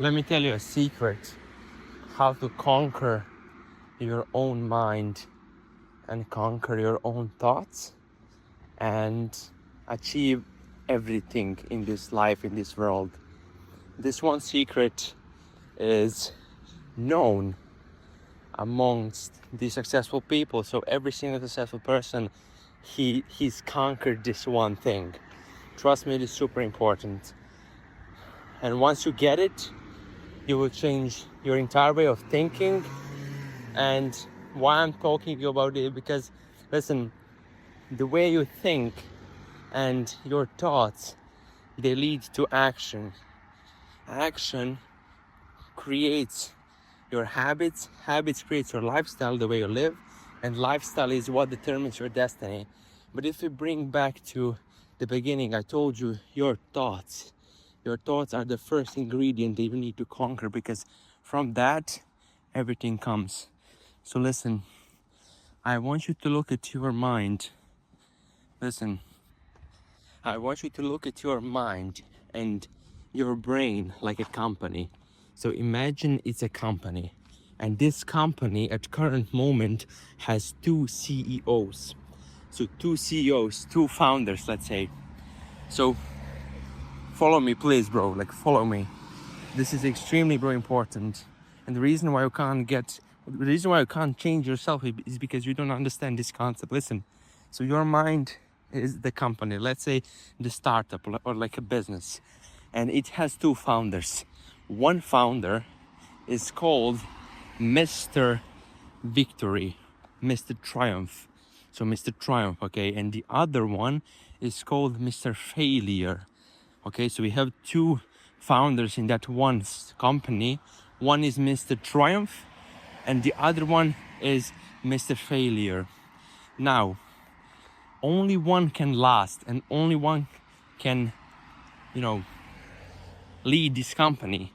Let me tell you a secret how to conquer your own mind and conquer your own thoughts and achieve everything in this life, in this world. This one secret is known amongst the successful people. So every single successful person, he's conquered this one thing. Trust me, it is super important. And once you get it, you will change your entire way of thinking. And why I'm talking to you about it, because listen, the way you think and your thoughts, they lead to action. Action creates your habits creates your lifestyle, the way you live, and lifestyle is what determines your destiny. But if we bring back to the beginning, I told you your thoughts are the first ingredient that you need to conquer, because from that everything comes. So listen, I want you to look at your mind. Listen, I want you to look at your mind and your brain like a company. So imagine it's a company, and this company at current moment has two CEOs. So two CEOs, two founders, let's say. So follow me, please, bro. Like, follow me. This is extremely, bro, important. And the reason why you can't change yourself is because you don't understand this concept. Listen, so your mind is the company, let's say the startup or like a business, and it has two founders. One founder is called Mr. Victory, Mr. Triumph. So Mr. Triumph, okay, and the other one is called Mr. Failure. Okay, so we have two founders in that one company. One is Mr. Triumph and the other one is Mr. Failure. Now, only one can last and only one can, lead this company.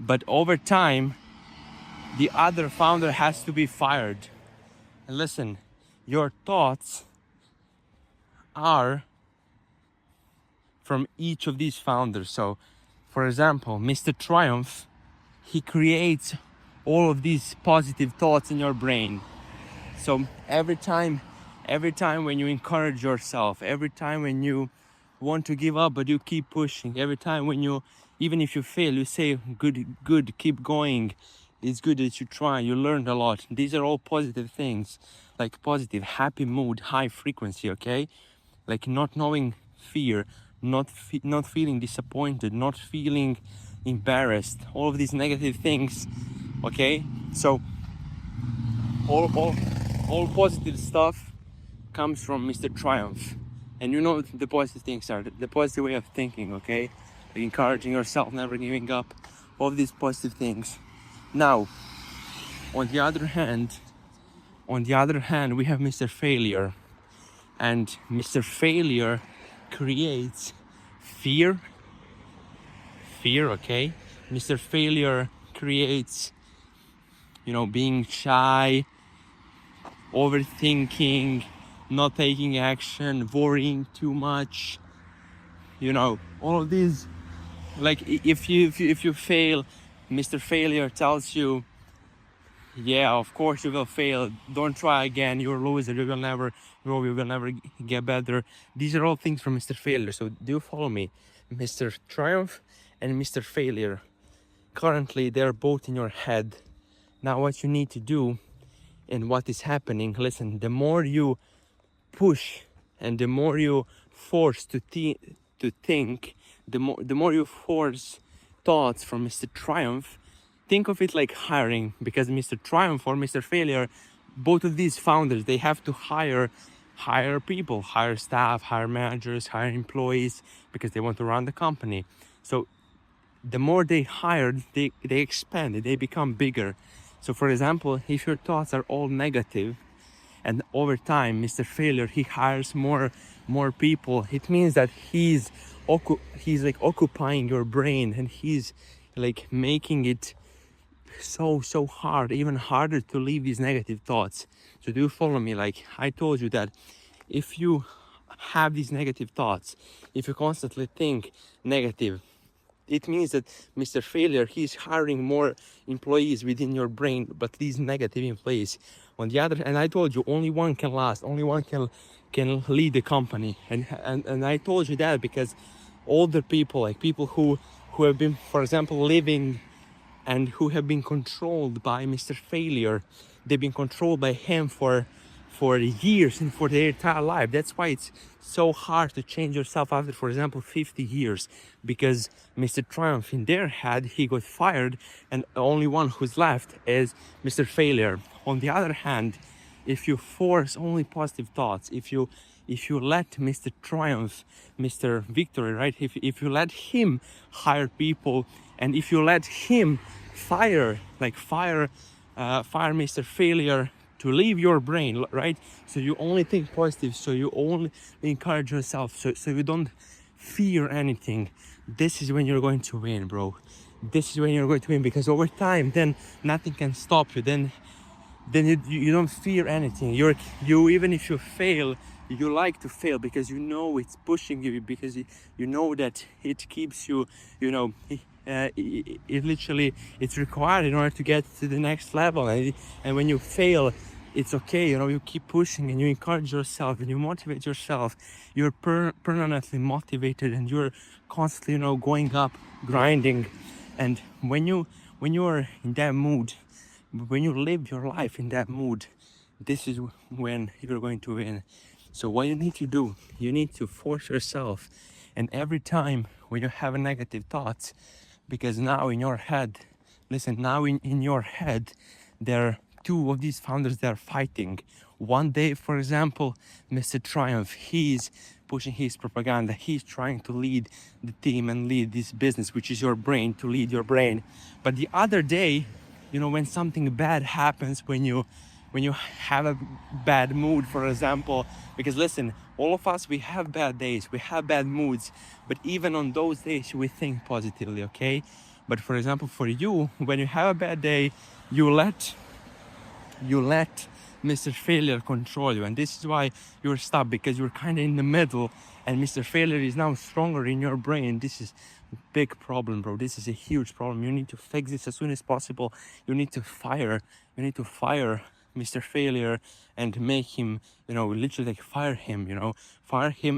But over time, the other founder has to be fired. And listen, your thoughts are from each of these founders. So, for example, Mr. Triumph, he creates all of these positive thoughts in your brain. So every time when you encourage yourself, every time when you want to give up but you keep pushing, every time when you, even if you fail, you say good, keep going, it's good that you try, you learned a lot. These are all positive things, like positive, happy mood, high frequency, okay? Like not knowing fear, not feeling disappointed, not feeling embarrassed, all of these negative things, okay? So all positive stuff comes from Mr. Triumph. And you know the positive things are the positive way of thinking, okay? Like encouraging yourself, never giving up, all these positive things. Now, on the other hand, we have Mr. Failure. And Mr. Failure creates fear, okay? Mr. Failure creates, being shy, overthinking, not taking action, worrying too much, all of these. Like if you fail, Mr. Failure tells you, yeah, of course you will fail, don't try again, you're a loser, you will never grow, you will never get better. These are all things from Mr. Failure. So do you follow me? Mr. Triumph and Mr. Failure, currently they're both in your head. Now what you need to do and what is happening, listen, the more you push and the more you force to think, the more you force thoughts from Mr. Triumph. Think of it like hiring, because Mr. Triumph or Mr. Failure, both of these founders, they have to hire people, hire staff, hire managers, hire employees, because they want to run the company. So the more they hire, they expand, they become bigger. So for example, if your thoughts are all negative, and over time Mr. Failure, he hires more people, it means that he's like occupying your brain, and he's like making it so hard, even harder to leave these negative thoughts. So do you follow me? Like I told you that if you have these negative thoughts, if you constantly think negative, it means that Mr. Failure, he's hiring more employees within your brain, but these negative employees. On the other, and I told you, only one can last, only one can lead the company. And I told you that because older people, like people who have been, for example, living and who have been controlled by Mr. Failure, they've been controlled by him for years and for their entire life. That's why it's so hard to change yourself after, for example, 50 years, because Mr. Triumph, in their head, he got fired, and the only one who's left is Mr. Failure. On the other hand, if you force only positive thoughts, if you let Mr. Triumph, Mr. Victory, right, if you let him hire people, and if you let him fire Mr. Failure to leave your brain, right? So you only think positive, so you only encourage yourself, so you don't fear anything. This is when you're going to win, bro. This is when you're going to win, because over time, then nothing can stop you. Then you don't fear anything. You even if you fail, you like to fail because you know it's pushing you, because you know that it keeps you, it literally, it's required in order to get to the next level. And when you fail, it's okay, you keep pushing and you encourage yourself and you motivate yourself. You're permanently motivated and you're constantly, going up, grinding. And when you are in that mood, when you live your life in that mood, this is when you're going to win. So what you need to do, you need to force yourself. And every time when you have a negative thoughts, because now in your head, now in your head, there are two of these founders that are fighting. One day, for example, Mr. Triumph, he's pushing his propaganda. He's trying to lead the team and lead this business, which is your brain, to lead your brain. But the other day, when something bad happens, when you have a bad mood, for example, because listen, all of us, we have bad days, we have bad moods, but even on those days we think positively, okay? But for example, for you, when you have a bad day, you let Mr. Failure control you, and this is why you're stuck, because you're kind of in the middle, and Mr. Failure is now stronger in your brain. This is a big problem, bro. This is a huge problem. You need to fix this as soon as possible. You need to fire Mr. Failure and make him, literally fire him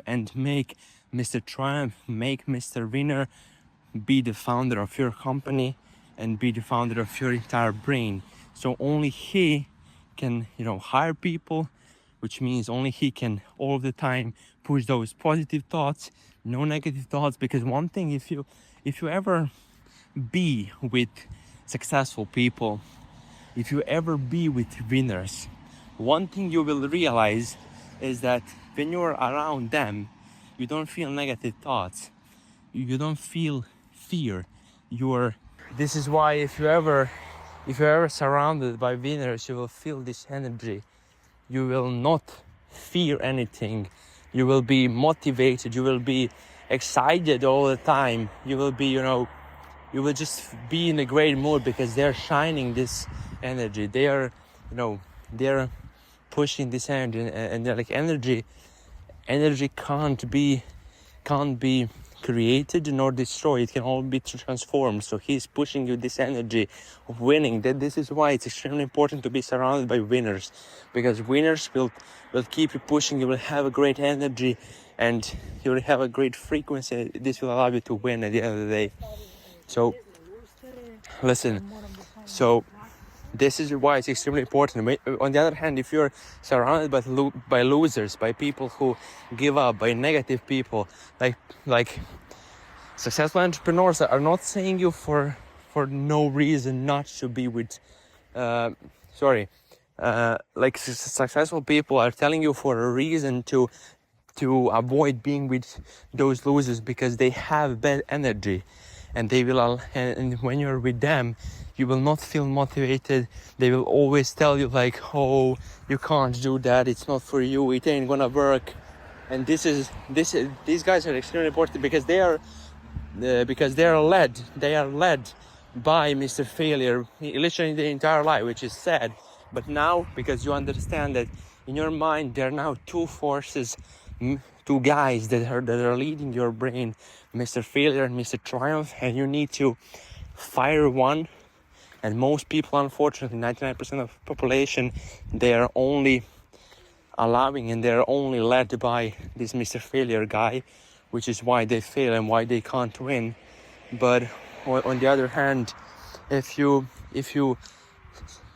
and make Mr. Triumph, make Mr. Winner be the founder of your company and be the founder of your entire brain. So only he can, hire people, which means only he can all the time push those positive thoughts, no negative thoughts. Because one thing, if you ever be with successful people, if you ever be with winners, one thing you will realize is that when you're around them, you don't feel negative thoughts, you don't feel fear. This is why if you're ever surrounded by winners, you will feel this energy. You will not fear anything. You will be motivated. You will be excited all the time. You will be, you will just be in a great mood, because they're shining this energy. They are, they're pushing this energy, and they're like, energy can't be created nor destroyed. It can all be transformed. So he's pushing you this energy of winning. This is why it's extremely important to be surrounded by winners, because winners will keep you pushing. You will have a great energy and you will have a great frequency. This will allow you to win at the end of the day. So listen, this is why it's extremely important. On the other hand, if you're surrounded by losers, by people who give up, by negative people, like successful entrepreneurs are not saying you for no reason not to be with, successful people are telling you for a reason to avoid being with those losers, because they have bad energy, and they will, and when you're with them, you will not feel motivated. They will always tell you oh, you can't do that, it's not for you, it ain't gonna work. And these guys are extremely important, because they are led by Mr. Failure literally the entire life, which is sad. But now, because you understand that in your mind there are now two forces two guys that are leading your brain, Mr. Failure and Mr. Triumph, and you need to fire one. And most people, unfortunately, 99% of the population, they are only allowing and they're only led by this Mr. Failure guy, which is why they fail and why they can't win. But on the other hand, if you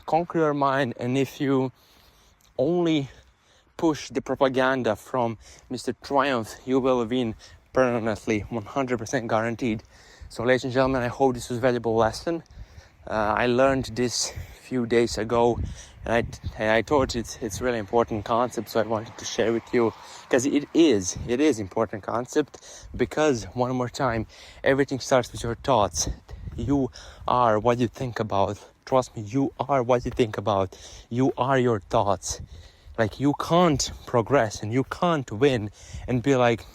conquer your mind and if you only push the propaganda from Mr. Triumph, you will win permanently, 100% guaranteed. So ladies and gentlemen, I hope this was a valuable lesson. I learned this a few days ago, and I thought it's really important concept, so I wanted to share with you, because it is important concept, because one more time, everything starts with your thoughts. You are what you think about. Trust me, you are what you think about. You are your thoughts. Like, you can't progress and you can't win and be like,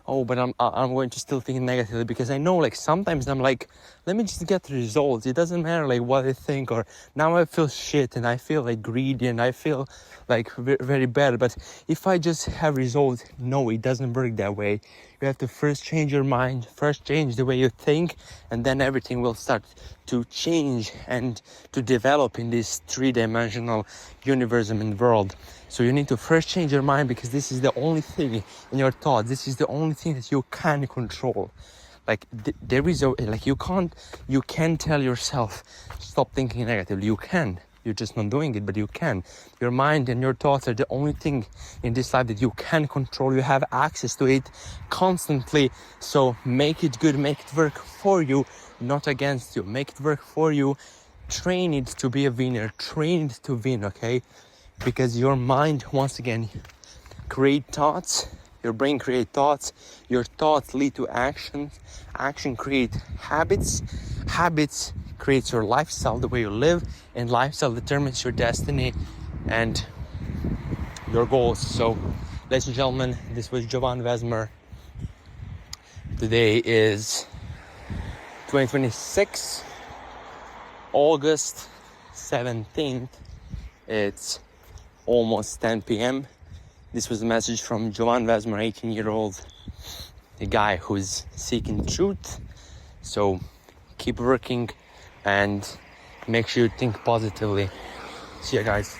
oh, but I'm going to still think negatively, because I know, like, sometimes I'm like, let me just get the results. It doesn't matter like what I think, or now I feel shit and I feel like greedy and I feel like very bad. But if I just have results, no, it doesn't work that way. You have to first change your mind, first change the way you think, and then everything will start to change and to develop in this three-dimensional universe and world. So you need to first change your mind, because this is the only thing in your thoughts. This is the only thing that you can control. Like, there is you can tell yourself, stop thinking negatively. You can. You're just not doing it, but you can. Your mind and your thoughts are the only thing in this life that you can control. You have access to it constantly. So make it good, make it work for you, not against you. Make it work for you. Train it to be a winner. Train it to win, okay? Because your mind, once again, create thoughts. Your brain create thoughts. Your thoughts lead to actions. Action create habits. Habits creates your lifestyle, the way you live, and lifestyle determines your destiny and your goals. So, ladies and gentlemen, this was Jovan Vesmer. Today is 2026, August 17th. It's almost 10 p.m. This was a message from Jovan Vesmer, 18-year-old, a guy who's seeking truth. So keep working and make sure you think positively. See ya, guys.